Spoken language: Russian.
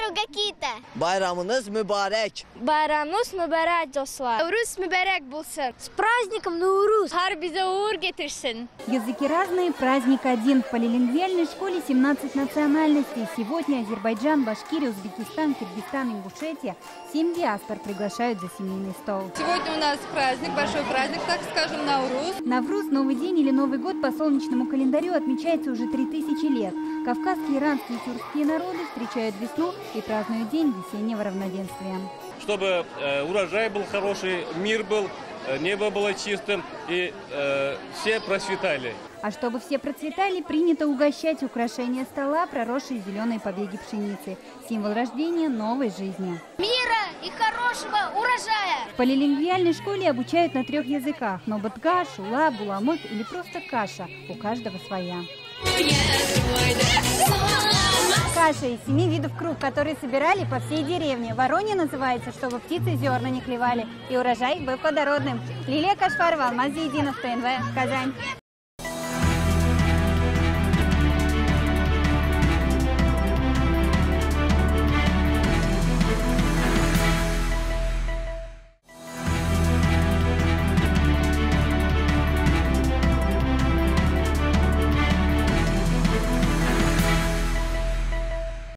Gakita. Bayramınız mübarek. Bayramınız mübarek dostlar. Navruz mübarek bulsun. С праздником Наурuz. Har bize uğur getirsin. Языки разные, праздник один. В полилингвиальной школе 17 национальностей. Сегодня Азербайджан, Башкирия, Узбекистан, Киргизстан, Ингушетия. 7 диаспор приглашают за семейный стол. Сегодня у нас праздник, большой праздник, так скажем, Наурuz. Навруз, Новый день или Новый год по солнечному календарю отмечается уже 3000 лет. Кавказские, иранские и тюркские народы встречают весну и празднуют день весеннего равноденствия. Чтобы урожай был хороший, мир был, небо было чистым и все процветали. А чтобы все процветали, принято угощать украшения стола, проросшие зеленой побеги пшеницы. Символ рождения новой жизни. Мира и хорошего урожая. В полилингвиальной школе обучают на 3 языках. Но батга, шула, буламык или просто каша. У каждого своя. Каша из 7 видов круп, которые собирали по всей деревне. Воронье называется, чтобы птицы зерна не клевали. И урожай был плодородным. Лилия Кашпарова, Алмаз Зейдинов, ТНВ, Казань.